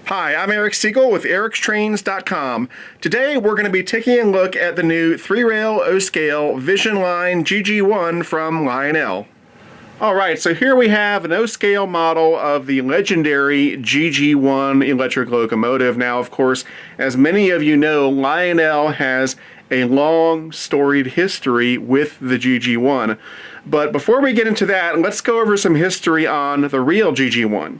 Hi, I'm Eric Siegel with ericstrains.com. Today we're going to be taking a look at the new 3-rail O-scale Vision Line GG1 from Lionel. Alright, so here we have an O-scale model of the legendary GG1 electric locomotive. Now, of course, as many of you know, Lionel has a long, storied history with the GG1. But before we get into that, let's go over some history on the real GG1.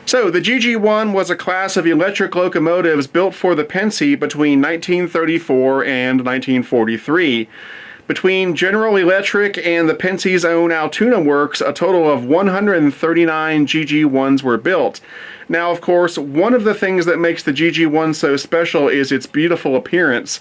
So, the GG1 was a class of electric locomotives built for the Pennsy between 1934 and 1943. Between General Electric and the Pensy's own Altoona Works, a total of 139 GG1s were built. Now, of course, one of the things that makes the GG1 so special is its beautiful appearance.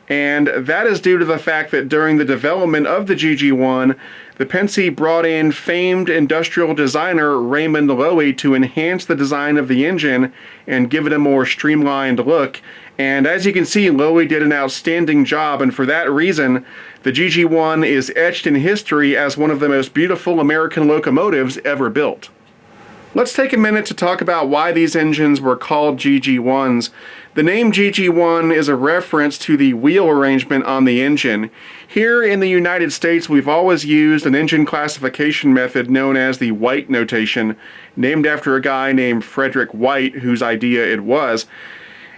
And that is due to the fact that during the development of the GG1, the Pennsy brought in famed industrial designer Raymond Loewy to enhance the design of the engine and give it a more streamlined look. And as you can see, Loewy did an outstanding job, and for that reason, the GG1 is etched in history as one of the most beautiful American locomotives ever built. Let's take a minute to talk about why these engines were called GG1s. The name GG1 is a reference to the wheel arrangement on the engine. Here in the United States, we've always used an engine classification method known as the White notation, named after a guy named Frederick White, whose idea it was.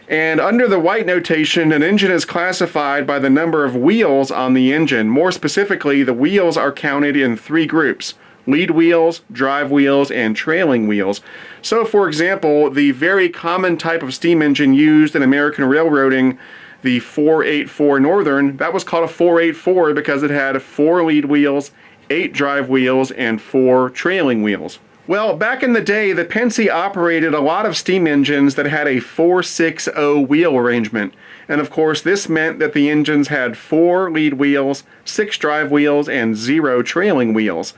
And under the White notation, an engine is classified by the number of wheels on the engine. More specifically, the wheels are counted in 3 groups: lead wheels, drive wheels, and trailing wheels. So, for example, the very common type of steam engine used in American railroading, the 484 Northern, that was called a 484 because it had 4 lead wheels, 8 drive wheels, and 4 trailing wheels. Well, back in the day, the Pennsy operated a lot of steam engines that had a 460 wheel arrangement. And of course, this meant that the engines had 4 lead wheels, 6 drive wheels, and 0 trailing wheels.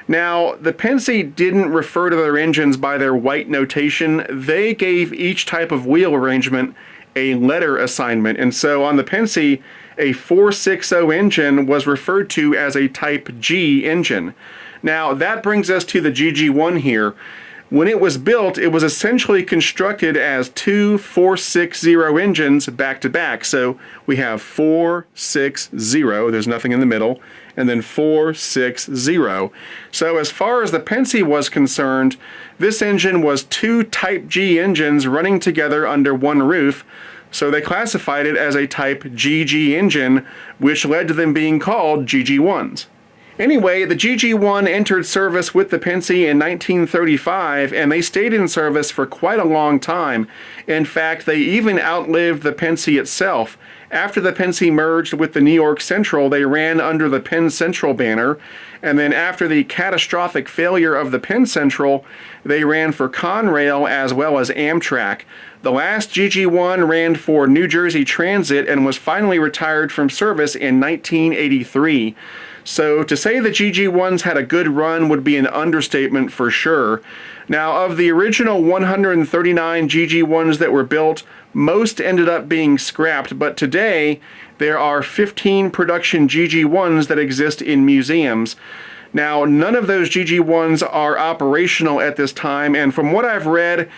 Now, the Pennsy didn't refer to their engines by their White notation. They gave each type of wheel arrangement a letter assignment. And so on the Pennsy, a 460 engine was referred to as a Type G engine. Now, that brings us to the GG1 here. When it was built, it was essentially constructed as 2 460 engines back to back. So we have 460, there's nothing in the middle, and then 460. So as far as the Pennsy was concerned, this engine was 2 Type G engines running together under one roof. So they classified it as a Type GG engine, which led to them being called GG1s. Anyway, the GG1 entered service with the Pennsy in 1935, and they stayed in service for quite a long time. In fact, they even outlived the Pennsy itself. After the Pennsy merged with the New York Central, they ran under the Penn Central banner, and then after the catastrophic failure of the Penn Central, they ran for Conrail as well as Amtrak. The last GG1 ran for New Jersey Transit and was finally retired from service in 1983. So to say the GG1s had a good run would be an understatement for sure. Now, of the original 139 GG1s that were built, most ended up being scrapped, but today there are 15 production GG1s that exist in museums. Now, none of those GG1s are operational at this time, and from what I've read,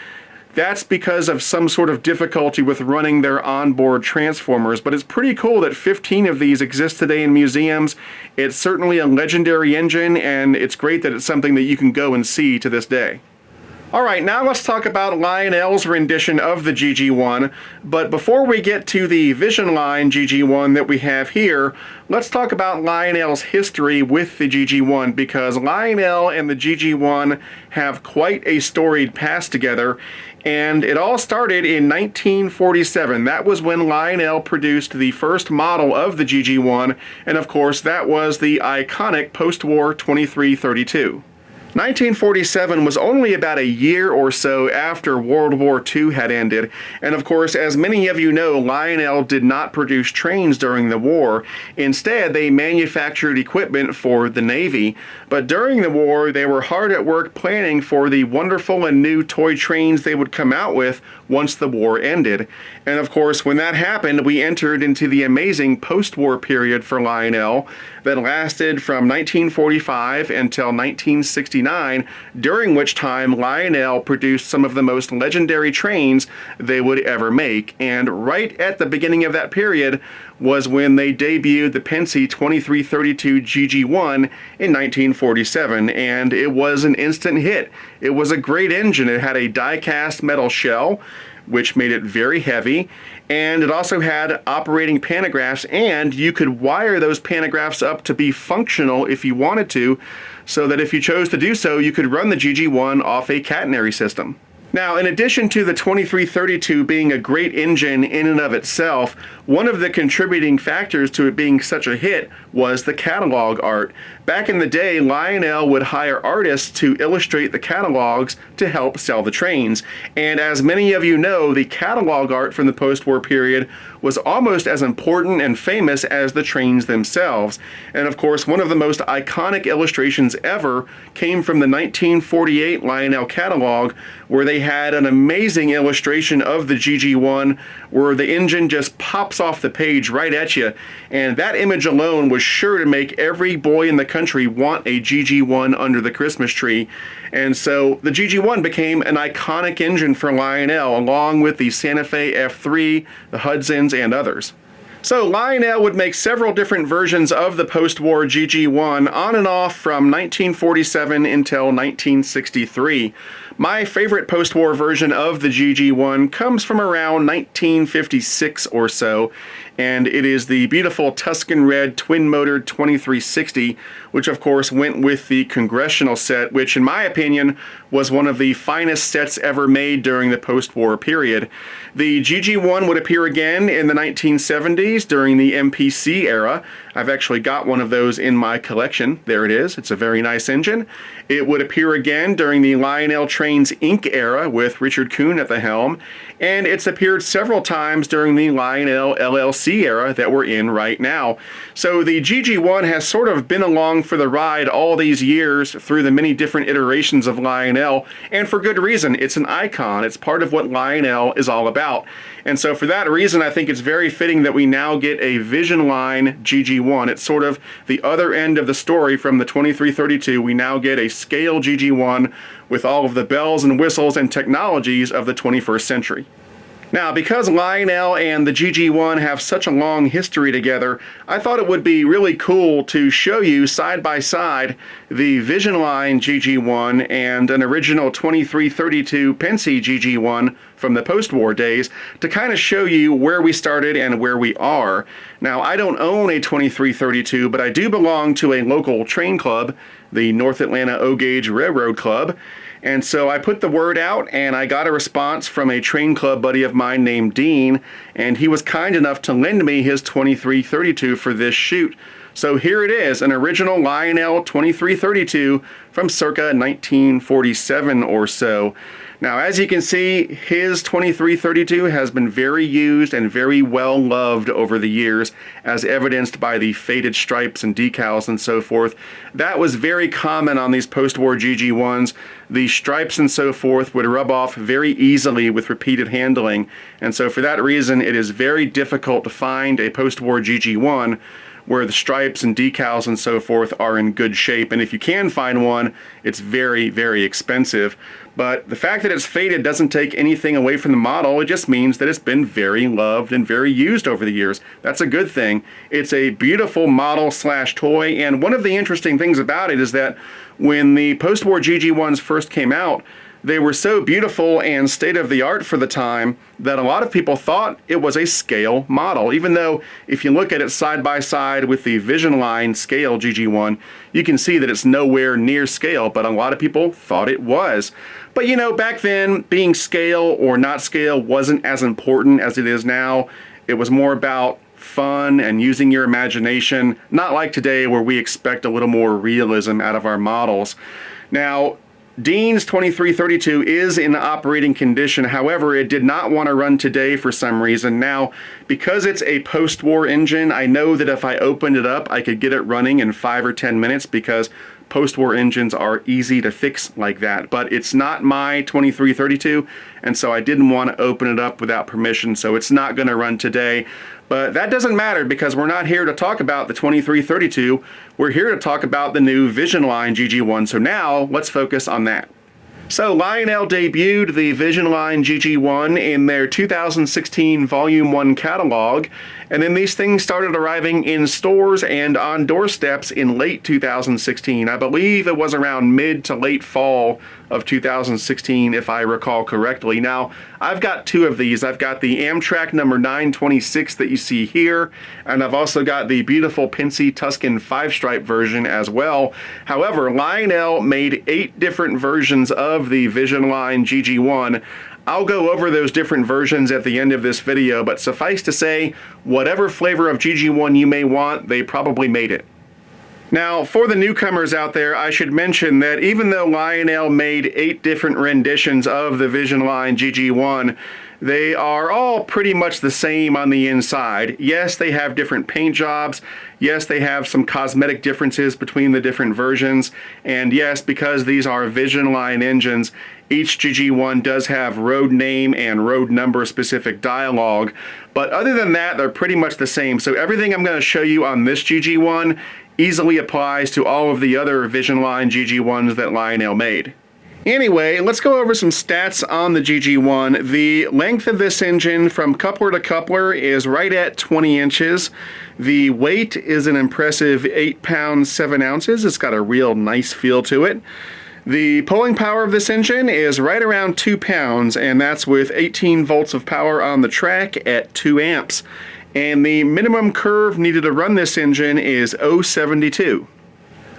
that's because of some sort of difficulty with running their onboard transformers, but it's pretty cool that 15 of these exist today in museums. It's certainly a legendary engine, and it's great that it's something that you can go and see to this day. Alright, now let's talk about Lionel's rendition of the GG1, but before we get to the Vision Line GG1 that we have here, let's talk about Lionel's history with the GG1, because Lionel and the GG1 have quite a storied past together, and it all started in 1947. That was when Lionel produced the first model of the GG1, and of course that was the iconic post-war 2332. 1947 was only about a year or so after World War II had ended, and of course, as many of you know, Lionel did not produce trains during the war. Instead, they manufactured equipment for the Navy. But during the war, they were hard at work planning for the wonderful and new toy trains they would come out with once the war ended. And of course, when that happened, we entered into the amazing post-war period for Lionel that lasted from 1945 until 1969. 1959, during which time Lionel produced some of the most legendary trains they would ever make. And right at the beginning of that period was when they debuted the Penske 2332 GG1 in 1947, and it was an instant hit. It was a great engine. It had a die-cast metal shell, which made it very heavy, and it also had operating pantographs, and you could wire those pantographs up to be functional if you wanted to, so that if you chose to do so, you could run the GG1 off a catenary system. Now, in addition to the 2332 being a great engine in and of itself, one of the contributing factors to it being such a hit was the catalog art. Back in the day, Lionel would hire artists to illustrate the catalogs to help sell the trains. And as many of you know, the catalog art from the post-war period was almost as important and famous as the trains themselves. And of course, one of the most iconic illustrations ever came from the 1948 Lionel catalog, where they had an amazing illustration of the GG1 where the engine just pops off the page right at you. And that image alone was sure to make every boy in the country want a GG1 under the Christmas tree. And so the GG1 became an iconic engine for Lionel, along with the Santa Fe F3, the Hudsons, and others. So Lionel would make several different versions of the post-war GG1 on and off from 1947 until 1963. My favorite post-war version of the GG1 comes from around 1956 or so, and it is the beautiful Tuscan red twin-motored 2360, which of course went with the Congressional set, which in my opinion was one of the finest sets ever made during the post-war period. The GG1 would appear again in the 1970s during the MPC era. I've actually got one of those in my collection. There it is. It's a very nice engine. It would appear again during the Lionel Trains Inc. era with Richard Kuhn at the helm, and it's appeared several times during the Lionel LLC era that we're in right now. So the GG1 has sort of been along for the ride all these years through the many different iterations of Lionel, and for good reason. It's an icon. It's part of what Lionel is all about. And so for that reason, I think it's very fitting that we now get a Vision Line GG1. It's sort of the other end of the story from the 2332. We now get a scale GG1 with all of the bells and whistles and technologies of the 21st century. Now, because Lionel and the GG1 have such a long history together, I thought it would be really cool to show you side by side the Vision Line GG1 and an original 2332 Penske GG1 from the post-war days to kind of show you where we started and where we are. Now, I don't own a 2332, but I do belong to a local train club, the North Atlanta O-Gauge Railroad Club. And so I put the word out, and I got a response from a train club buddy of mine named Dean, and he was kind enough to lend me his 2332 for this shoot. So here it is, an original Lionel 2332 from circa 1947 or so. Now, as you can see, his 2332 has been very used and very well loved over the years, as evidenced by the faded stripes and decals and so forth. That was very common on these post-war GG1s. The stripes and so forth would rub off very easily with repeated handling, and so for that reason, it is very difficult to find a post-war GG1 where the stripes and decals and so forth are in good shape. And if you can find one, it's very, very expensive. But the fact that it's faded doesn't take anything away from the model. It just means that it's been very loved and very used over the years. That's a good thing. It's a beautiful model slash toy. And one of the interesting things about it is that when the post-war GG1s first came out, they were so beautiful and state-of-the-art for the time that a lot of people thought it was a scale model. Even though if you look at it side by side with the Vision Line scale GG1, you can see that it's nowhere near scale, but a lot of people thought it was. But you know, back then, being scale or not scale wasn't as important as it is now. It was more about fun and using your imagination, not like today where we expect a little more realism out of our models. Now, Dean's 2332 is in operating condition. However, it did not want to run today for some reason. Now, because it's a post-war engine, I know that if I opened it up, I could get it running in 5 or 10 minutes because post-war engines are easy to fix like that. But it's not my 2332, and so I didn't want to open it up without permission, so it's not going to run today. But that doesn't matter because we're not here to talk about the 2332. We're here to talk about the new Vision Line GG1. So now let's focus on that. So Lionel debuted the Vision Line GG1 in their 2016 Volume 1 catalog, and then these things started arriving in stores and on doorsteps in late 2016. I believe it was around mid to late fall of 2016, if I recall correctly. Now, I've got two of these. I've got the Amtrak number 926 that you see here, and I've also got the beautiful Pincy Tuscan 5-stripe version as well. However, Lionel made 8 different versions of the Vision Line GG1. I'll go over those different versions at the end of this video, but suffice to say, whatever flavor of GG1 you may want, they probably made it. Now, for the newcomers out there, I should mention that even though Lionel made 8 different renditions of the Vision Line GG1, they are all pretty much the same on the inside. Yes, they have different paint jobs. Yes, they have some cosmetic differences between the different versions. And yes, because these are Vision Line engines, each GG1 does have road name and road number specific dialogue. But other than that, they're pretty much the same. So everything I'm going to show you on this GG1 easily applies to all of the other Vision Line GG1s that Lionel made. Anyway, let's go over some stats on the GG1. The length of this engine from coupler to coupler is right at 20 inches. The weight is an impressive 8 pounds, 7 ounces. It's got a real nice feel to it. The pulling power of this engine is right around 2 pounds, and that's with 18 volts of power on the track at 2 amps. And the minimum curve needed to run this engine is 0.72.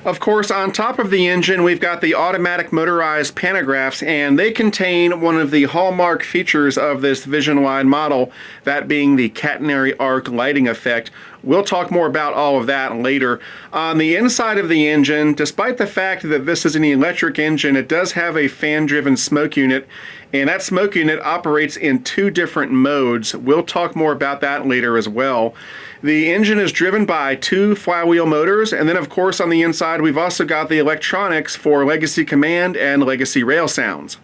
Of course, on top of the engine, we've got the automatic motorized pantographs, and they contain one of the hallmark features of this Vision Line model, that being the catenary arc lighting effect. We'll talk more about all of that later. On the inside of the engine, despite the fact that this is an electric engine, it does have a fan-driven smoke unit, and that smoke unit operates in 2 different modes. We'll talk more about that later as well. The engine is driven by 2 flywheel motors, and then of course on the inside we've also got the electronics for legacy command and legacy rail sounds.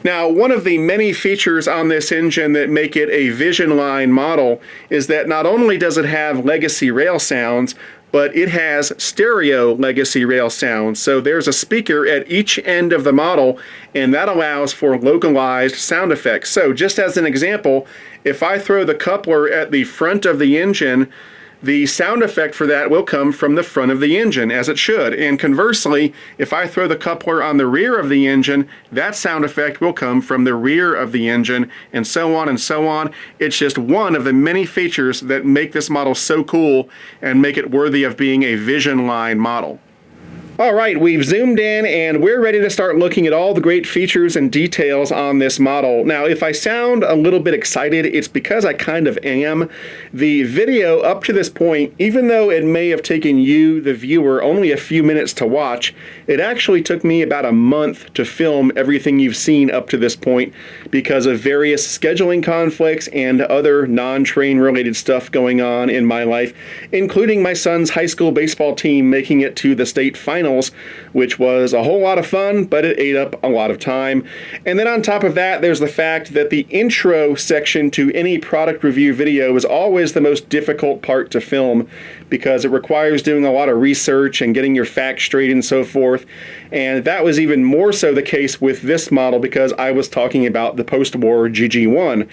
Now, one of the many features on this engine that make it a Vision Line model is that not only does it have legacy rail sounds, but it has stereo legacy rail sounds. So there's a speaker at each end of the model, and that allows for localized sound effects. So just as an example, if I throw the coupler at the front of the engine, the sound effect for that will come from the front of the engine, as it should. And conversely, if I throw the coupler on the rear of the engine, that sound effect will come from the rear of the engine, and so on and so on. It's just one of the many features that make this model so cool and make it worthy of being a Vision Line model. Alright, we've zoomed in and we're ready to start looking at all the great features and details on this model. Now, if I sound a little bit excited, it's because I kind of am. The video up to this point, even though it may have taken you, the viewer, only a few minutes to watch, it actually took me about a month to film everything you've seen up to this point because of various scheduling conflicts and other non-train related stuff going on in my life, including my son's high school baseball team making it to the state finals, which was a whole lot of fun, but it ate up a lot of time. And then on top of that, there's the fact that the intro section to any product review video is always the most difficult part to film because it requires doing a lot of research and getting your facts straight and so forth. And that was even more so the case with this model because I was talking about the post-war GG1.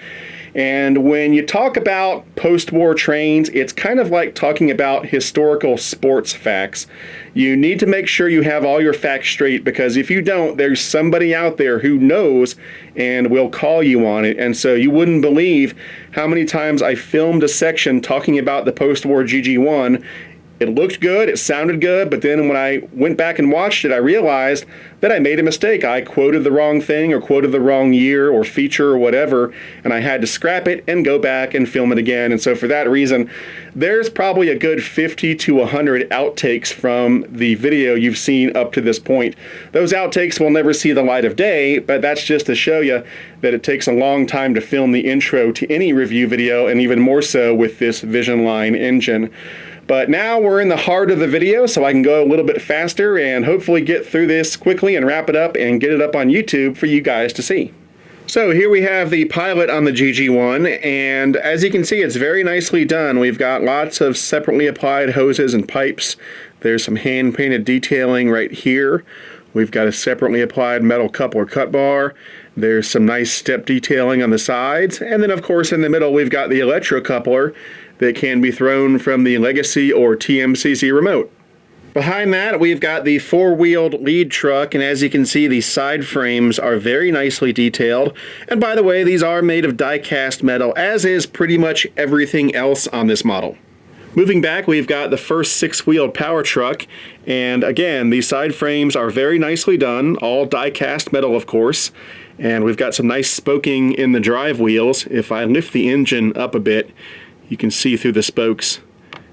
And when you talk about post-war trains, it's kind of like talking about historical sports facts. You need to make sure you have all your facts straight because if you don't, there's somebody out there who knows and will call you on it. And so you wouldn't believe how many times I filmed a section talking about the post-war GG1. It looked good, it sounded good, but then when I went back and watched it, I realized that I made a mistake. I quoted the wrong thing or quoted the wrong year or feature or whatever, and I had to scrap it and go back and film it again. And so for that reason, there's probably a good 50 to 100 outtakes from the video you've seen up to this point. Those outtakes will never see the light of day, but that's just to show you that it takes a long time to film the intro to any review video, and even more so with this Vision Line engine. But now we're in the heart of the video, so I can go a little bit faster and hopefully get through this quickly and wrap it up and get it up on YouTube for you guys to see. So here we have the pilot on the GG1, and as you can see, it's very nicely done. We've got lots of separately applied hoses and pipes. There's some hand-painted detailing right here. We've got a separately applied metal coupler cut bar. There's some nice step detailing on the sides. And then, of course, in the middle, we've got the electrocoupler that can be thrown from the Legacy or TMCC remote. Behind that, we've got the four-wheeled lead truck, and as you can see, these side frames are very nicely detailed. And by the way, these are made of die-cast metal, as is pretty much everything else on this model. Moving back, we've got the first six-wheeled power truck, and again, these side frames are very nicely done, all die-cast metal, of course. And we've got some nice spoking in the drive wheels. If I lift the engine up a bit, you can see through the spokes.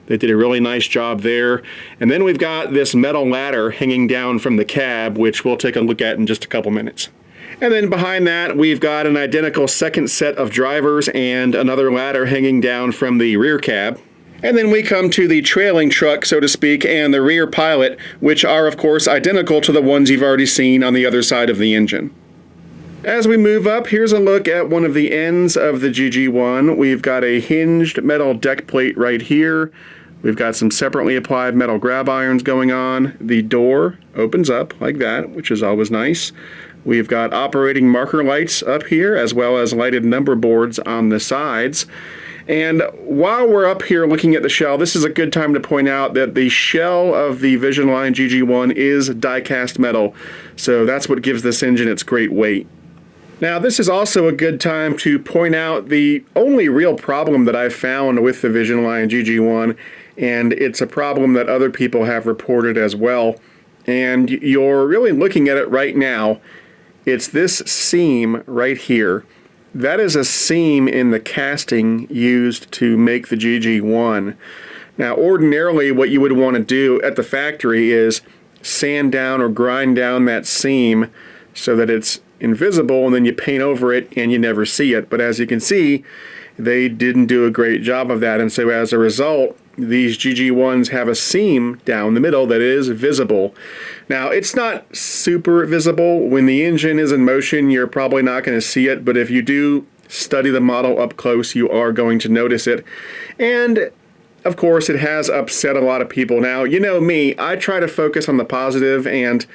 They did a really nice job there. And then we've got this metal ladder hanging down from the cab, which we'll take a look at in just a couple minutes. And then behind that, we've got an identical second set of drivers and another ladder hanging down from the rear cab. And then we come to the trailing truck, so to speak, and the rear pilot, which are, of course, identical to the ones you've already seen on the other side of the engine. As we move up, here's a look at one of the ends of the GG1. We've got a hinged metal deck plate right here. We've got some separately applied metal grab irons going on. The door opens up like that, which is always nice. We've got operating marker lights up here, as well as lighted number boards on the sides. And while we're up here looking at the shell, this is a good time to point out that the shell of the Line GG1 is die-cast metal. So that's what gives this engine its great weight. Now, this is also a good time to point out the only real problem that I've found with the Line GG1, and it's a problem that other people have reported as well. And you're really looking at it right now. It's this seam right here. That is a seam in the casting used to make the GG1. Now, ordinarily, what you would want to do at the factory is sand down or grind down that seam so that it's invisible, and then you paint over it and you never see it. But as you can see, they didn't do a great job of that, and so as a result, these GG1s have a seam down the middle that is visible. Now, it's not super visible. When the engine is in motion, you're probably not going to see it, but if you do study the model up close, you are going to notice it. And of course, it has upset a lot of people. Now, you know me, I try to focus on the positive, and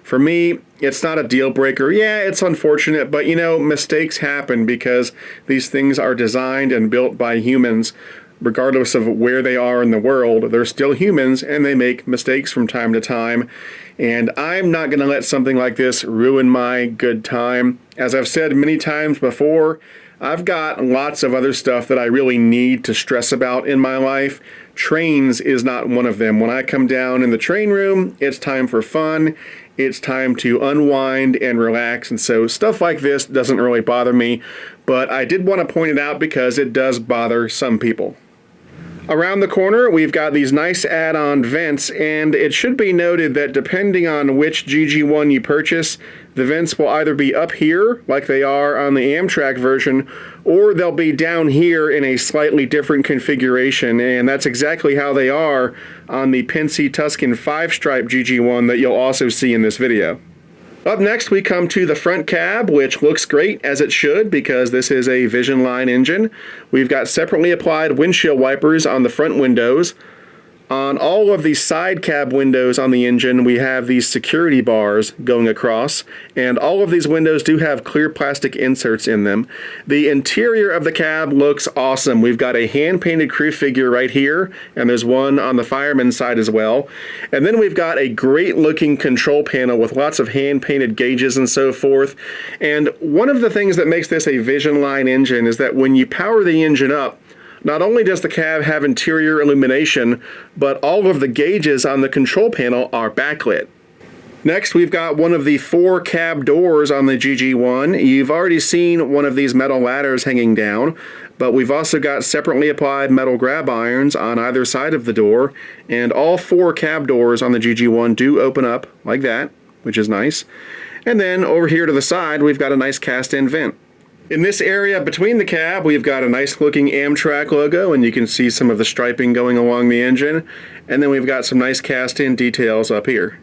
for me, it's not a deal breaker. Yeah, it's unfortunate, but you know, mistakes happen because these things are designed and built by humans. Regardless of where they are in the world, they're still humans and they make mistakes from time to time. And I'm not going to let something like this ruin my good time. As I've said many times before, I've got lots of other stuff that I really need to stress about in my life. Trains is not one of them. When I come down in the train room, it's time for fun. It's time to unwind and relax, and so stuff like this doesn't really bother me, but I did want to point it out because it does bother some people. Around the corner, we've got these nice add-on vents, and it should be noted that depending on which GG1 you purchase, the vents will either be up here, like they are on the Amtrak version, or they'll be down here in a slightly different configuration, and that's exactly how they are on the Penske Tuscan 5-stripe GG1 that you'll also see in this video. Up next, we come to the front cab, which looks great, as it should, because this is a Line engine. We've got separately applied windshield wipers on the front windows. On all of the side cab windows on the engine, we have these security bars going across, and all of these windows do have clear plastic inserts in them. The interior of the cab looks awesome. We've got a hand-painted crew figure right here, and there's one on the fireman's side as well. And then we've got a great-looking control panel with lots of hand-painted gauges and so forth. And one of the things that makes this a Line engine is that when you power the engine up, not only does the cab have interior illumination, but all of the gauges on the control panel are backlit. Next, we've got one of the 4 cab doors on the GG1. You've already seen one of these metal ladders hanging down, but we've also got separately applied metal grab irons on either side of the door, and all 4 cab doors on the GG1 do open up like that, which is nice. And then over here to the side, we've got a nice cast-in vent. In this area between the cab, we've got a nice looking Amtrak logo, and you can see some of the striping going along the engine. And then we've got some nice cast-in details up here.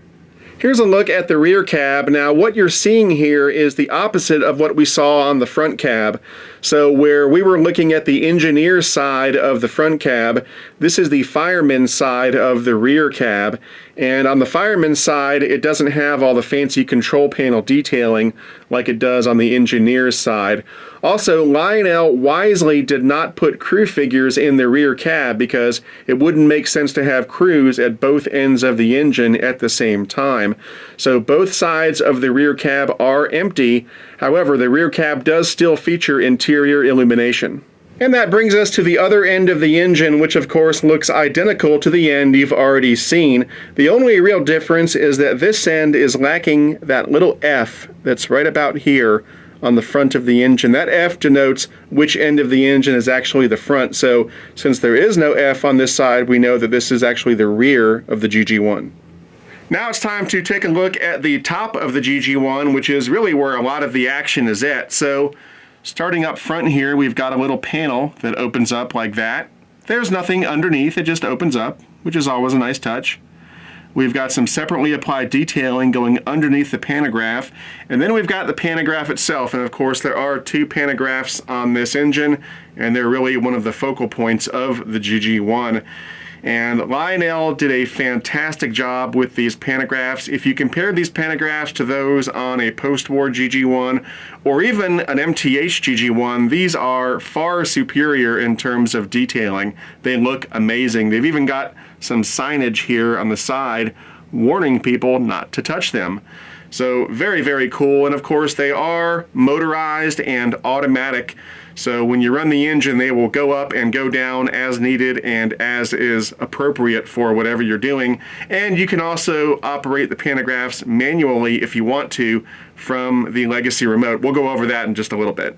Here's a look at the rear cab. Now what you're seeing here is the opposite of what we saw on the front cab. So where we were looking at the engineer's side of the front cab, this is the fireman's side of the rear cab. And on the fireman's side, it doesn't have all the fancy control panel detailing like it does on the engineer's side. Also, Lionel wisely did not put crew figures in the rear cab because it wouldn't make sense to have crews at both ends of the engine at the same time. So both sides of the rear cab are empty. However, the rear cab does still feature interior illumination. And that brings us to the other end of the engine, which of course looks identical to the end you've already seen. The only real difference is that this end is lacking that little F that's right about here on the front of the engine. That F denotes which end of the engine is actually the front. So since there is no F on this side, we know that this is actually the rear of the GG1. Now it's time to take a look at the top of the GG1, which is really where a lot of the action is at. So starting up front here, we've got a little panel that opens up like that. There's nothing underneath, it just opens up, which is always a nice touch. We've got some separately applied detailing going underneath the pantograph, and then we've got the pantograph itself, and of course there are two pantographs on this engine, and they're really one of the focal points of the GG1. And Lionel did a fantastic job with these pantographs. If you compare these pantographs to those on a post-war GG1 or even an MTH GG1, these are far superior in terms of detailing. They look amazing. They've even got some signage here on the side warning people not to touch them. So very, very cool. And of course they are motorized and automatic. So when you run the engine, they will go up and go down as needed and as is appropriate for whatever you're doing. And you can also operate the pantographs manually if you want to from the legacy remote. We'll go over that in just a little bit.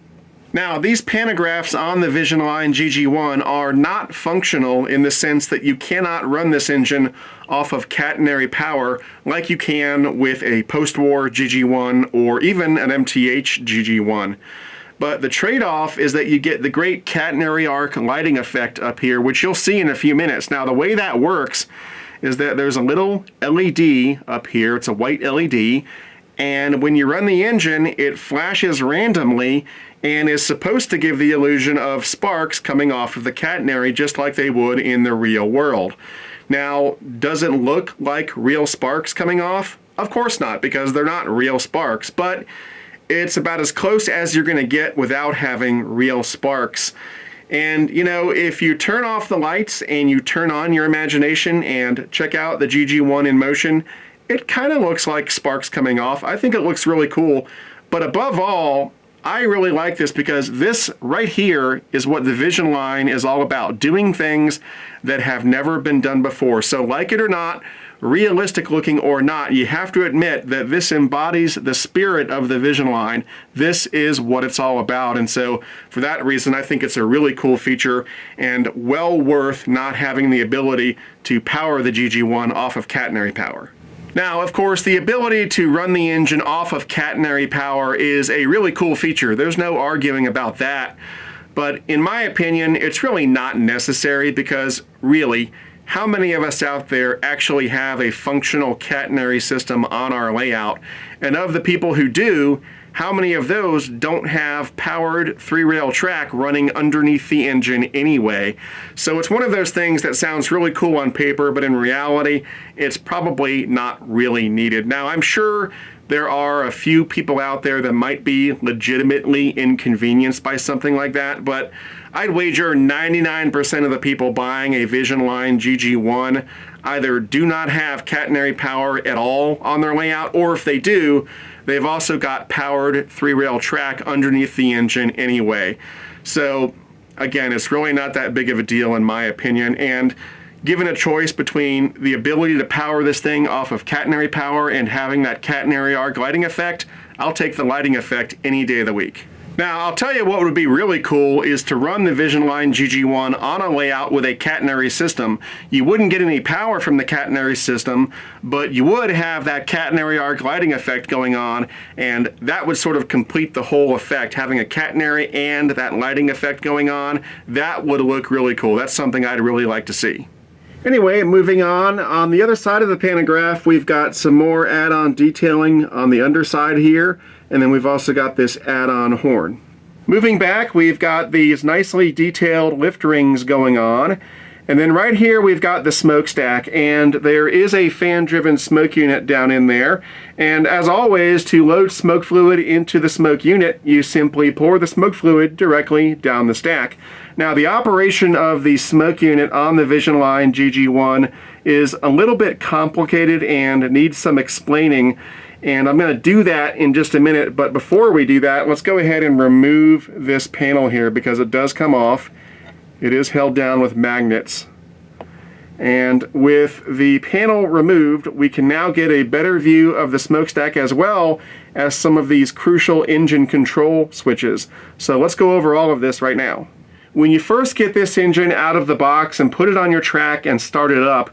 Now, these pantographs on the Line GG1 are not functional in the sense that you cannot run this engine off of catenary power like you can with a post-war GG1 or even an MTH GG1. But the trade-off is that you get the great catenary arc lighting effect up here, which you'll see in a few minutes. Now, the way that works is that there's a little LED up here. It's a white LED. And when you run the engine, it flashes randomly and is supposed to give the illusion of sparks coming off of the catenary just like they would in the real world. Now, does it look like real sparks coming off? Of course not, because they're not real sparks, but it's about as close as you're going to get without having real sparks. And you know, if you turn off the lights and you turn on your imagination and check out the GG1 in motion, it kind of looks like sparks coming off. I think it looks really cool. But above all, I really like this because this right here is what the Vision line is all about, doing things that have never been done before. So like it or not, realistic looking or not, you have to admit that this embodies the spirit of the Vision line. This is what it's all about. And so for that reason, I think it's a really cool feature and well worth not having the ability to power the GG1 off of catenary power. Now, of course, the ability to run the engine off of catenary power is a really cool feature. There's no arguing about that. But in my opinion, it's really not necessary because really, how many of us out there actually have a functional catenary system on our layout? And of the people who do, how many of those don't have powered three-rail track running underneath the engine anyway? So it's one of those things that sounds really cool on paper, but in reality, it's probably not really needed. Now, I'm sure there are a few people out there that might be legitimately inconvenienced by something like that, but I'd wager 99% of the people buying a Vision Line GG1 either do not have catenary power at all on their layout, or if they do, they've also got powered three-rail track underneath the engine anyway. So again, it's really not that big of a deal in my opinion, and given a choice between the ability to power this thing off of catenary power and having that catenary arc lighting effect, I'll take the lighting effect any day of the week. Now, I'll tell you what would be really cool is to run the Vision Line GG1 on a layout with a catenary system. You wouldn't get any power from the catenary system, but you would have that catenary arc lighting effect going on, and that would sort of complete the whole effect. Having a catenary and that lighting effect going on, that would look really cool. That's something I'd really like to see. Anyway, moving on the other side of the pantograph, we've got some more add-on detailing on the underside here, and then we've also got this add-on horn. Moving back, we've got these nicely detailed lift rings going on, and then right here we've got the smokestack, and there is a fan-driven smoke unit down in there. And as always, to load smoke fluid into the smoke unit, you simply pour the smoke fluid directly down the stack. Now, the operation of the smoke unit on the Line GG1 is a little bit complicated and needs some explaining, and I'm going to do that in just a minute. But before we do that, let's go ahead and remove this panel here because it does come off. It is held down with magnets. And with the panel removed, we can now get a better view of the smokestack as well as some of these crucial engine control switches. So let's go over all of this right now. When you first get this engine out of the box and put it on your track and start it up,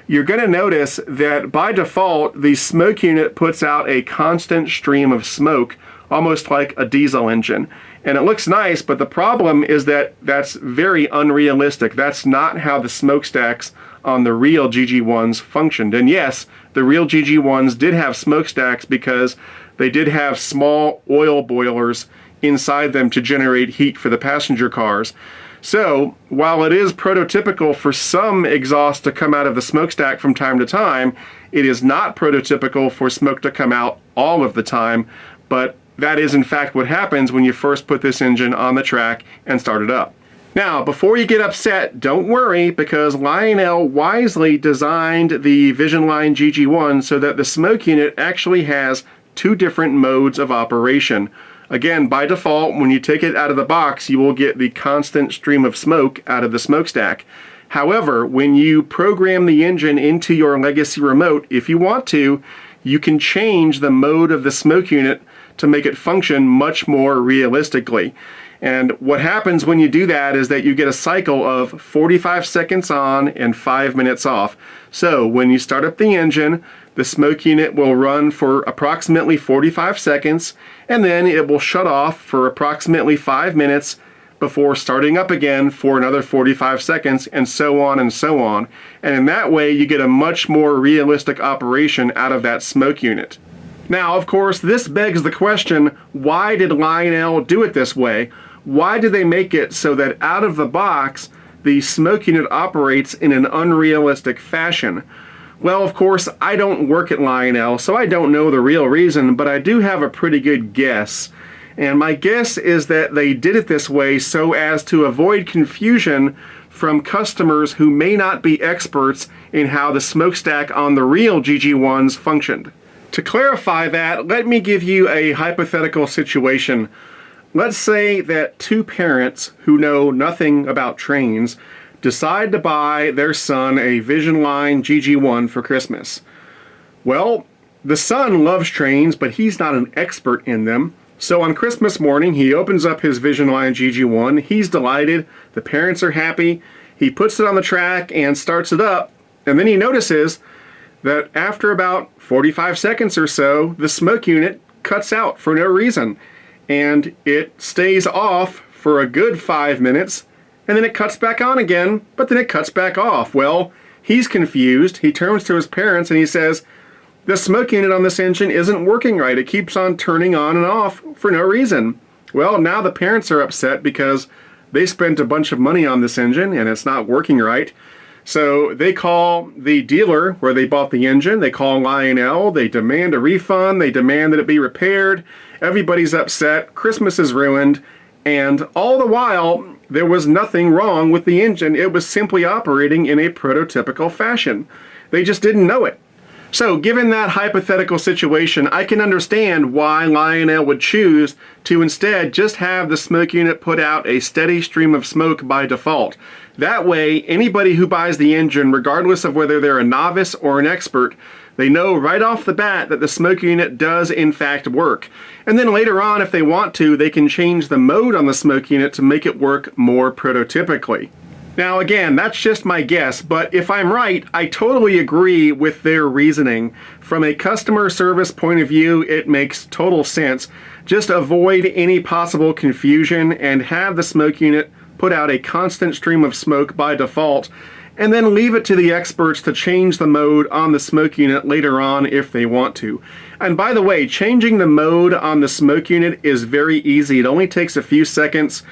you're going to notice that by default, the smoke unit puts out a constant stream of smoke, almost like a diesel engine. And it looks nice, but the problem is that that's very unrealistic. That's not how the smokestacks on the real GG1s functioned. And yes, the real GG1s did have smokestacks because they did have small oil boilers inside them to generate heat for the passenger cars. So while it is prototypical for some exhaust to come out of the smokestack from time to time, it is not prototypical for smoke to come out all of the time, but that is in fact what happens when you first put this engine on the track and start it up. Now, before you get upset, don't worry, because Lionel wisely designed the Line GG1 so that the smoke unit actually has two different modes of operation. Again, by default, when you take it out of the box, you will get the constant stream of smoke out of the smokestack. However, when you program the engine into your legacy remote, if you want to, you can change the mode of the smoke unit to make it function much more realistically. And what happens when you do that is that you get a cycle of 45 seconds on and 5 minutes off. So when you start up the engine, the smoke unit will run for approximately 45 seconds, and then it will shut off for approximately 5 minutes before starting up again for another 45 seconds, and so on and so on. And in that way, you get a much more realistic operation out of that smoke unit. Now, of course, this begs the question, why did Lionel do it this way? Why did they make it so that out of the box, the smoke unit operates in an unrealistic fashion? Well, of course, I don't work at Lionel, so I don't know the real reason, but I do have a pretty good guess. And my guess is that they did it this way so as to avoid confusion from customers who may not be experts in how the smokestack on the real GG1s functioned. To clarify that, let me give you a hypothetical situation. Let's say that two parents who know nothing about trains decide to buy their son a Line GG1 for Christmas. Well, the son loves trains, but he's not an expert in them. So on Christmas morning, he opens up his Line GG1. He's delighted. The parents are happy. He puts it on the track and starts it up. And then he notices that after about 45 seconds or so, the smoke unit cuts out for no reason. And it stays off for a good 5 minutes, and then it cuts back on again, but then it cuts back off. Well, he's confused. He turns to his parents and he says, the smoke unit on this engine isn't working right. It keeps on turning on and off for no reason. Well, now the parents are upset because they spent a bunch of money on this engine and it's not working right. So they call the dealer where they bought the engine, they call Lionel, they demand a refund, they demand that it be repaired. Everybody's upset, Christmas is ruined, and all the while, there was nothing wrong with the engine. It was simply operating in a prototypical fashion. They just didn't know it. So given that hypothetical situation, I can understand why Lionel would choose to instead just have the smoke unit put out a steady stream of smoke by default. That way, anybody who buys the engine, regardless of whether they're a novice or an expert, they know right off the bat that the smoke unit does in fact work. And then later on, if they want to, they can change the mode on the smoke unit to make it work more prototypically. Now again, that's just my guess, but if I'm right, I totally agree with their reasoning. From a customer service point of view, it makes total sense. Just avoid any possible confusion and have the smoke unit put out a constant stream of smoke by default. and then leave it to the experts to change the mode on the smoke unit later on if they want to. And by the way, changing the mode on the smoke unit is very easy. It only takes a few seconds.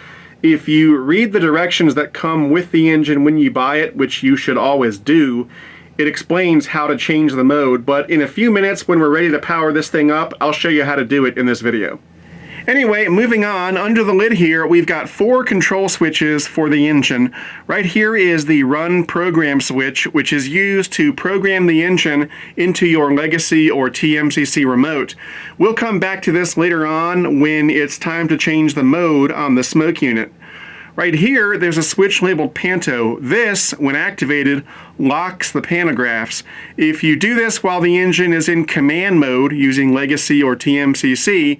If you read the directions that come with the engine when you buy it, which you should always do, it explains how to change the mode. But in a few minutes, when we're ready to power this thing up, I'll show you how to do it in this video. Anyway, moving on, under the lid here, we've got 4 control switches for the engine. Right here is the run program switch, which is used to program the engine into your Legacy or TMCC remote. We'll come back to this later on when it's time to change the mode on the smoke unit. Right here, there's a switch labeled Panto. This, when activated, locks the pantographs. If you do this while the engine is in command mode using Legacy or TMCC,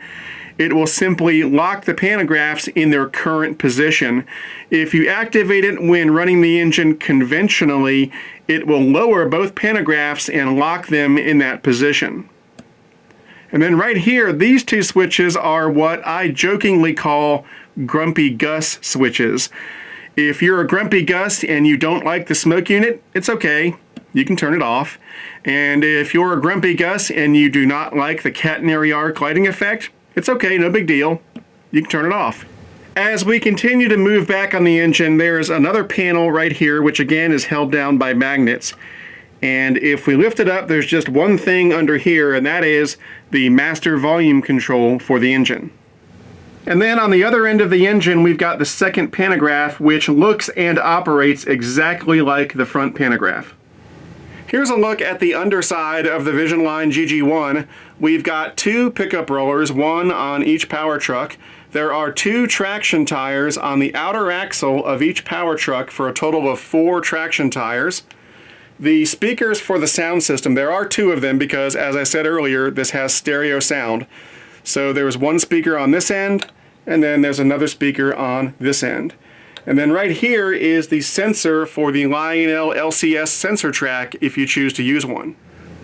it will simply lock the pantographs in their current position. If you activate it when running the engine conventionally, it will lower both pantographs and lock them in that position. And then right here, these 2 switches are what I jokingly call Grumpy Gus switches. If you're a Grumpy Gus and you don't like the smoke unit, it's okay. You can turn it off. And if you're a Grumpy Gus and you do not like the catenary arc lighting effect, it's okay, no big deal. You can turn it off. As we continue to move back on the engine, there's another panel right here, which again is held down by magnets. And if we lift it up, there's just one thing under here, and that is the master volume control for the engine. And then on the other end of the engine, we've got the second pantograph, which looks and operates exactly like the front pantograph. Here's a look at the underside of the Vision Line GG1. We've got 2 pickup rollers, 1 on each power truck. There are 2 traction tires on the outer axle of each power truck for a total of 4 traction tires. The speakers for the sound system, there are 2 of them because, as I said earlier, this has stereo sound. So there's 1 speaker on this end, and then there's another speaker on this end. And then right here is the sensor for the Lionel LCS sensor track if you choose to use one.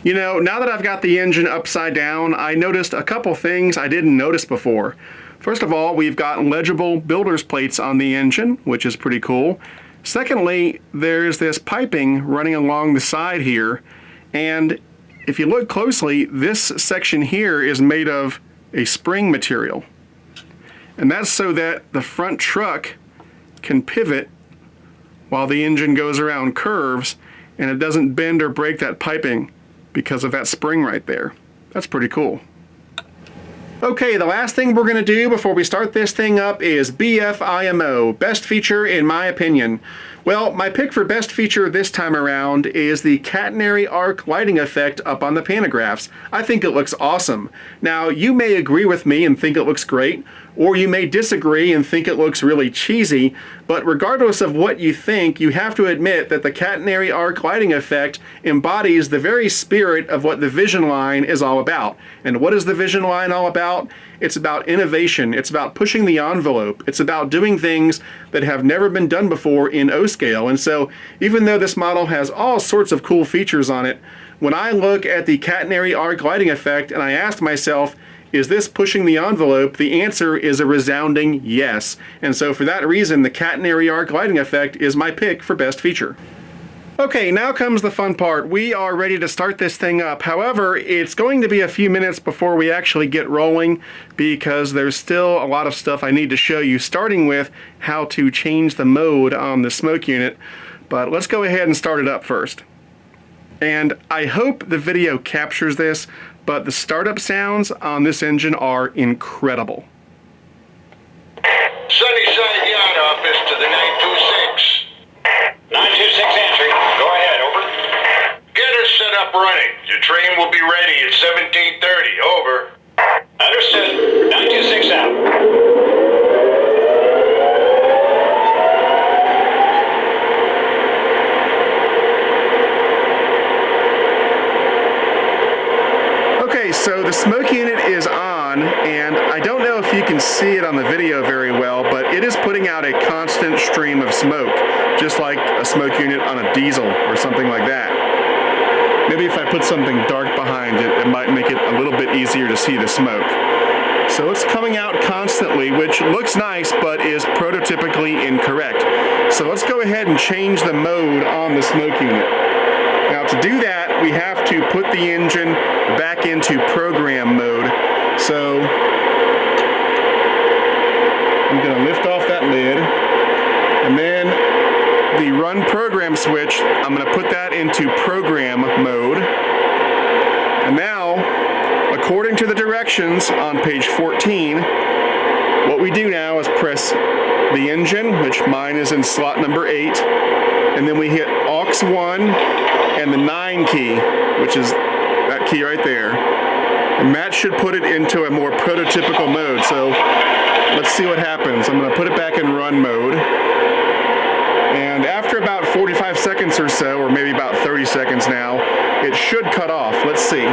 You know, now that I've got the engine upside down, I noticed a couple things I didn't notice before. First of all, we've got legible builder's plates on the engine, which is pretty cool. Secondly, there's this piping running along the side here. And if you look closely, this section here is made of a spring material. And that's so that the front truck can pivot while the engine goes around curves and it doesn't bend or break that piping because of that spring right there. That's pretty cool. Okay, the last thing we're going to do before we start this thing up is BFIMO, best feature in my opinion. Well, my pick for best feature this time around is the catenary arc lighting effect up on the pantographs. I think it looks awesome. Now, you may agree with me and think it looks great, or you may disagree and think it looks really cheesy, but regardless of what you think, you have to admit that the catenary arc lighting effect embodies the very spirit of what the Vision Line is all about. And what is the Vision Line all about? It's about innovation. It's about pushing the envelope. It's about doing things that have never been done before in O-scale. And so even though this model has all sorts of cool features on it, when I look at the catenary arc lighting effect and I ask myself, is this pushing the envelope? The answer is a resounding yes. And so for that reason, the catenary arc lighting effect is my pick for best feature. Okay, now comes the fun part. We are ready to start this thing up. However, it's going to be a few minutes before we actually get rolling because there's still a lot of stuff I need to show you, starting with how to change the mode on the smoke unit. But let's go ahead and start it up first. And I hope the video captures this, but the startup sounds on this engine are incredible. Sunnyside Yacht Office to the 926. 926 entry. Go ahead, over. Get her set up running. Your train will be ready at 17:30. Over. Understood. 926 out. So the smoke unit is on, and I don't know if you can see it on the video very well, but it is putting out a constant stream of smoke, just like a smoke unit on a diesel or something like that. Maybe if I put something dark behind it, it might make it a little bit easier to see the smoke. So it's coming out constantly, which looks nice, but is prototypically incorrect. So let's go ahead and change the mode on the smoke unit. Now to do that, we have to put the engine back into program mode. So I'm going to lift off that lid, and then the run program switch, I'm going to put that into program mode. And now, according to the directions on page 14, what we do now is press the engine, which mine is in slot number 8, and then we hit aux 1 and the 9 key, which is that key right there. And that should put it into a more prototypical mode. So let's see what happens. I'm going to put it back in run mode. And after about 45 seconds or so, or maybe about 30 seconds now, it should cut off. Let's see.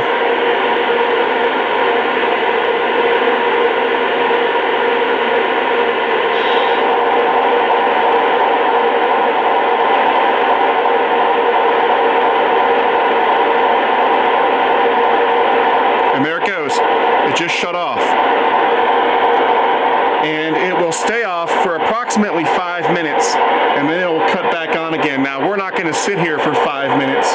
And there it goes. It just shut off. And it will stay off for approximately 5 minutes, and then it will cut back on again. Now, we're not going to sit here for 5 minutes,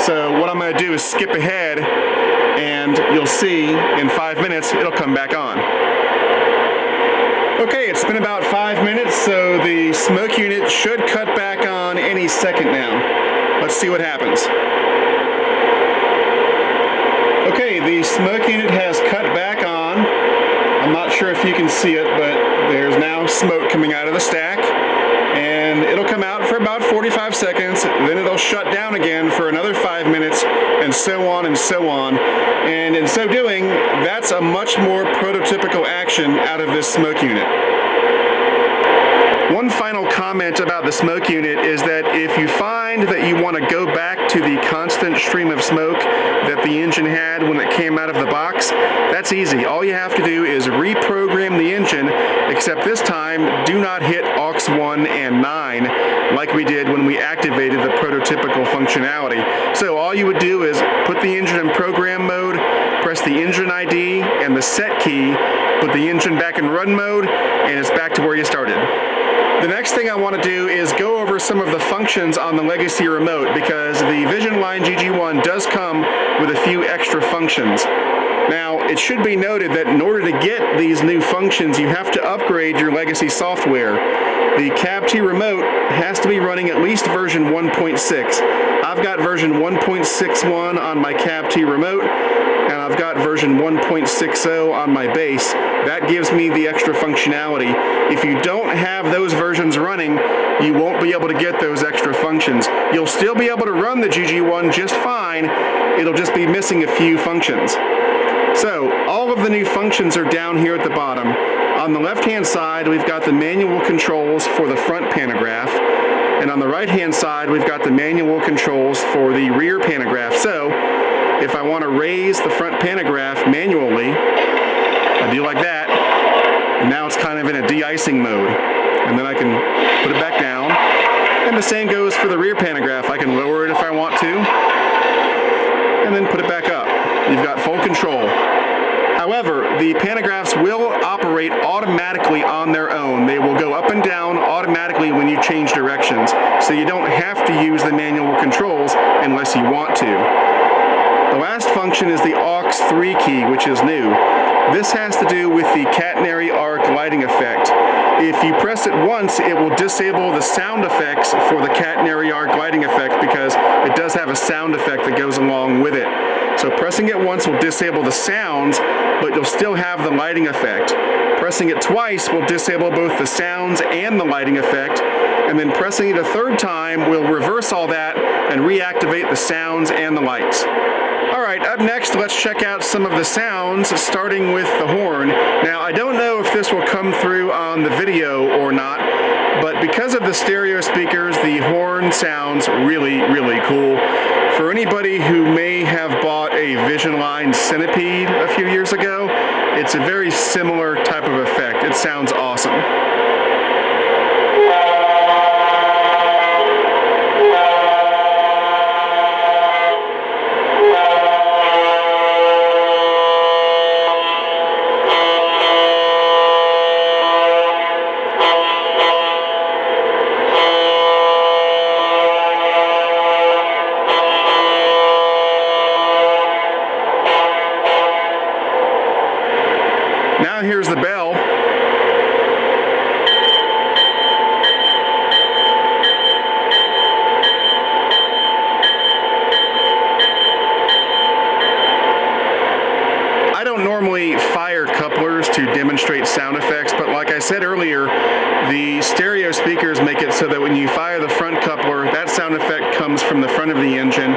so what I'm going to do is skip ahead, and you'll see in 5 minutes it'll come back on. Okay, it's been about 5 minutes, so the smoke unit should cut back on any second now. Let's see what happens. Okay, the smoke unit has cut back on. I'm not sure if you can see it, but there's now smoke coming out of the stack, and it'll come out for about 45 seconds, then it'll shut down again for another 5 minutes, and so on and so on. And in so doing, that's a much more prototypical action out of this smoke unit. One final comment about the smoke unit is that if you find that you want to go back to the constant stream of smoke that the engine had when it came out of the box, that's easy. All you have to do is reprogram the engine, except this time do not hit aux 1 and 9 like we did when we activated the prototypical functionality. So all you would do is put the engine in program mode, press the engine ID and the set key, put the engine back in run mode, and it's back to where you started. The next thing I want to do is go over some of the functions on the Legacy remote, because the Vision Line GG1 does come with a few extra functions. Now, it should be noted that in order to get these new functions, you have to upgrade your Legacy software. The CAB-T remote has to be running at least version 1.6. I've got version 1.61 on my CAB-T remote, and I've got version 1.60 on my base. That gives me the extra functionality. If you don't have those versions running, you won't be able to get those extra functions. You'll still be able to run the GG1 just fine, it'll just be missing a few functions. So, all of the new functions are down here at the bottom. On the left-hand side, we've got the manual controls for the front pantograph, and on the right-hand side, we've got the manual controls for the rear pantograph. So, if I want to raise the front pantograph manually, I do like that, and now it's kind of in a de-icing mode. And then I can put it back down, and the same goes for the rear pantograph. I can lower it if I want to, and then put it back up. You've got full control. However, the pantographs will operate automatically on their own. They will go up and down automatically when you change directions, so you don't have to use the manual controls unless you want to. The last function is the aux 3 key, which is new. This has to do with the catenary arc lighting effect. If you press it once, it will disable the sound effects for the catenary arc lighting effect, because it does have a sound effect that goes along with it. So pressing it once will disable the sounds, but you'll still have the lighting effect. Pressing it twice will disable both the sounds and the lighting effect, and then pressing it a third time will reverse all that and reactivate the sounds and the lights. Alright, up next, let's check out some of the sounds, starting with the horn. Now, I don't know if this will come through on the video or not, but because of the stereo speakers, the horn sounds really, really cool. For anybody who may have bought a Vision Line Centipede a few years ago, it's a very similar type of effect. It sounds awesome. now here's the bell. I don't normally fire couplers to demonstrate sound effects, but like I said earlier, the stereo speakers make it so that when you fire the front coupler, that sound effect comes from the front of the engine,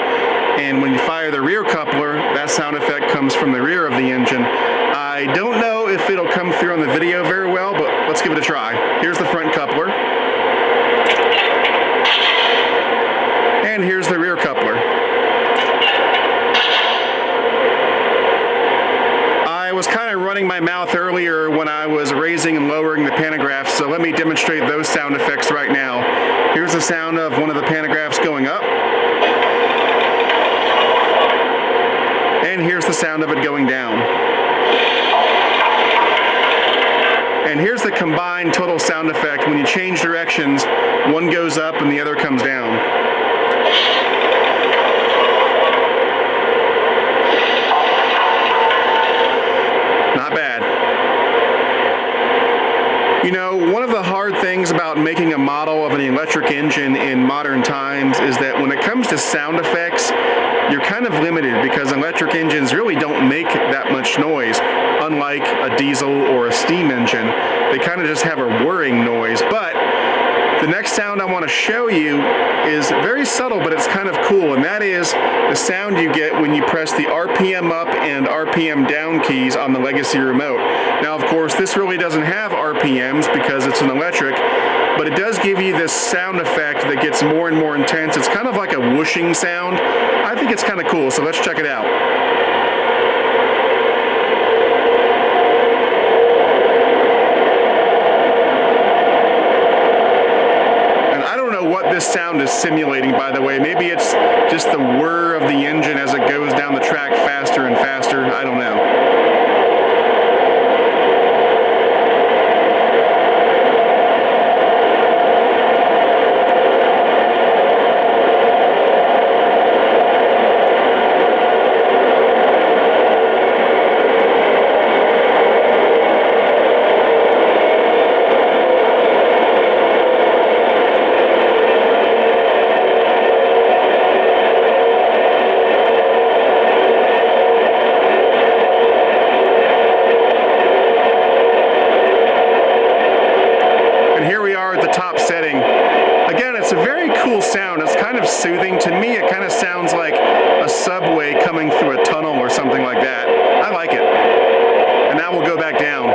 and when you fire the rear coupler, that sound effect comes from the rear of the engine. I don't know if it'll come through on the video very well, but let's give it a try. Here's the front coupler. And here's the rear coupler. I was kind of running my mouth earlier when I was raising and lowering the pantographs, so let me demonstrate those sound effects right now. Here's the sound of one of the pantographs going up. And here's the sound of it going down. And here's the combined total sound effect. When you change directions, one goes up and the other comes down. Not bad. You know, one of the hard things about making a model of an electric engine in modern times is that when it comes to sound effects, you're kind of limited because electric engines really don't make that much noise, unlike a diesel or a steam engine. They kind of just have a whirring noise. But the next sound I want to show you is very subtle, but it's kind of cool, and that is the sound you get when you press the RPM up and RPM down keys on the Legacy remote. Now, of course, this really doesn't have RPMs because it's an electric, but it does give you this sound effect that gets more and more intense. It's kind of like a whooshing sound. I think it's kind of cool, so let's check it out. What this sound is simulating, by the way. Maybe it's just the whir of the engine as it goes down the track faster and faster. I don't know. Sound. It's kind of soothing. To me, it kind of sounds like a subway coming through a tunnel or something like that. I like it. And now we'll go back down.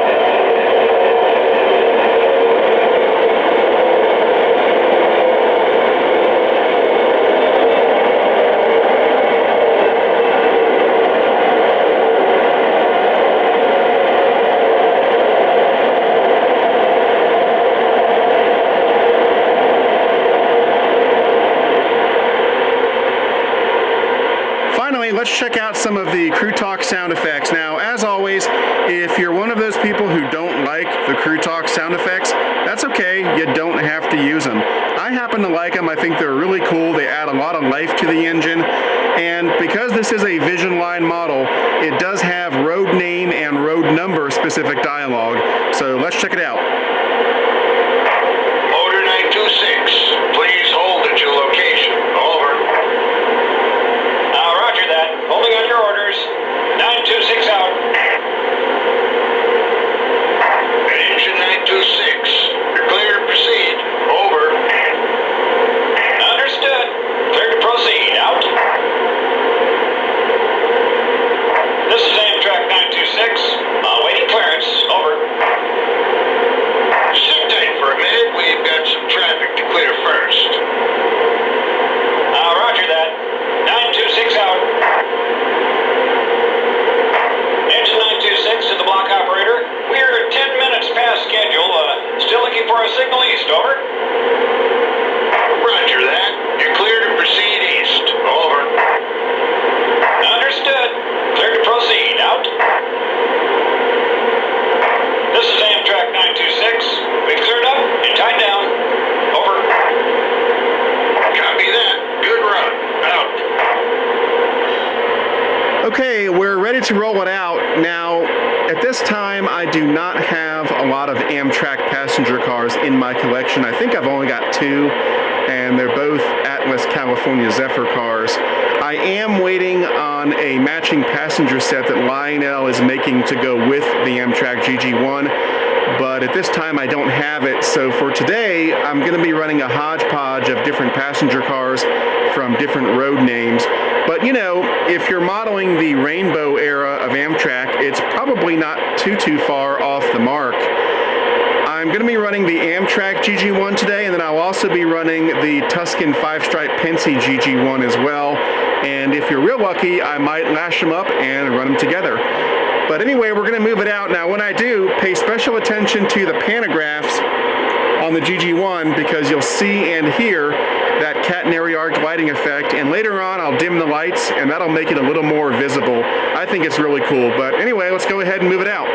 Let's check out some of the Crew Talk sound effects. Now, as always, if you're one of those people who don't like the Crew Talk sound effects, that's okay. You don't have to use them. I happen to like them. I think they're really cool. They add a lot of life to the engine. And because this is a Vision Line model, it does have road name and road number specific dialogue. So let's check it out. Motor 926, please hold at your location. Over. Roger that. Holding on your orders. 926 out. Engine 926, you're clear to proceed. Over. Understood. Clear to proceed. Out. This is Amtrak 926. Waiting clearance. Over. Sit tight for a minute. We've got some traffic to clear first. Roger that. 926 out. Engine 926 to the block operator. We're 10 minutes past schedule. Still looking for a signal east. Over. Roger that. You're clear to proceed east. Over. Understood. Clear to proceed. Out. This is Amtrak 926. We've cleared up and tied down. Over. Copy that. Good run. Out. Okay, we're ready to roll it out. Now, at this time, time, I do not have a lot of Amtrak passenger cars in my collection. I think I've only got 2, and they're both Atlas California Zephyr cars. I am waiting on a matching passenger set that Lionel is making to go with the Amtrak GG1, but at this time I don't have it, so for today I'm going to be running a hodgepodge of different passenger cars from different road names. But you know, if you're modeling the rainbow era of Amtrak, it's probably not too far off the mark. I'm going to be running the Amtrak GG1 today, and then I'll also be running the Tuscan 5-stripe Pennsy GG1 as well. And if you're real lucky, I might lash them up and run them together. But anyway, we're going to move it out. Now, when I do, pay special attention to the pantographs on the GG1, because you'll see and hear that catenary arc lighting effect, and later on I'll dim the lights and that'll make it a little more visible. I think it's really cool. But anyway, let's go ahead and move it out.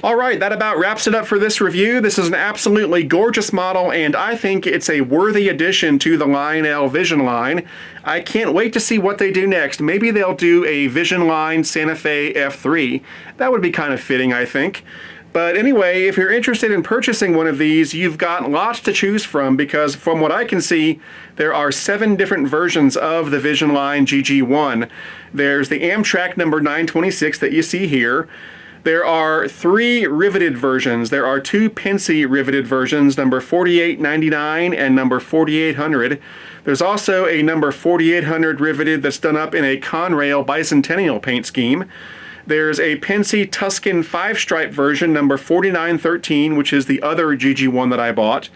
Alright, that about wraps it up for this review. This is an absolutely gorgeous model, and I think it's a worthy addition to the Lionel Vision line. I can't wait to see what they do next. Maybe they'll do a Vision line Santa Fe F3. That would be kind of fitting, I think. But anyway, if you're interested in purchasing one of these, you've got lots to choose from, because from what I can see, there are 7 different versions of the Vision Line GG1. There's the Amtrak number 926 that you see here. There are 3 riveted versions. There are 2 Pennsy riveted versions, number 4899 and number 4800. There's also a number 4800 riveted that's done up in a Conrail bicentennial paint scheme. There's a Pennsy Tuscan 5-stripe version, number 4913, which is the other GG1 that I bought.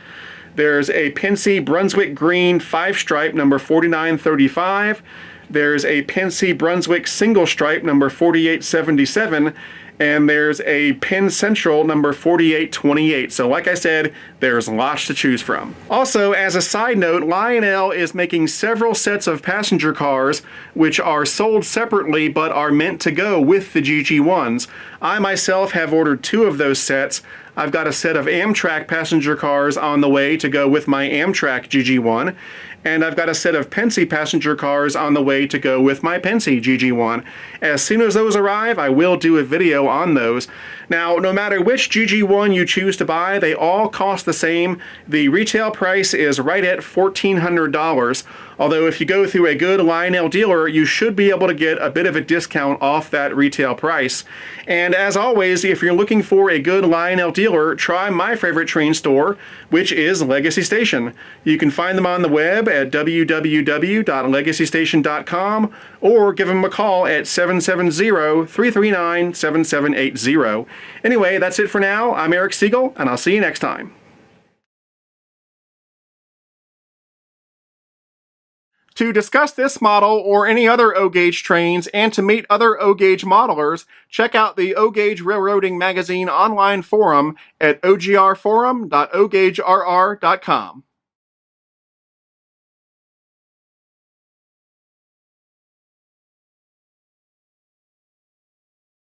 There's a Pennsy Brunswick Green 5-stripe, number 4935. There's a Pennsy Brunswick single stripe, number 4877. And there's a Penn Central number 4828. So like I said, there's lots to choose from. Also, as a side note, Lionel is making several sets of passenger cars which are sold separately but are meant to go with the GG1s. I myself have ordered 2 of those sets. I've got a set of Amtrak passenger cars on the way to go with my Amtrak GG1. And I've got a set of Pennsy passenger cars on the way to go with my Pennsy GG1. As soon as those arrive, I will do a video on those. Now, no matter which GG1 you choose to buy, they all cost the same. The retail price is right at $1,400. Although if you go through a good Lionel dealer, you should be able to get a bit of a discount off that retail price. And as always, if you're looking for a good Lionel dealer, try my favorite train store, which is Legacy Station. You can find them on the web at www.legacystation.com or give them a call at 770-339-7780. Anyway, that's it for now. I'm Eric Siegel, and I'll see you next time. To discuss this model or any other O-Gauge trains and to meet other O-Gauge modelers, check out the O-Gauge Railroading Magazine online forum at ogrforum.ogaugerr.com.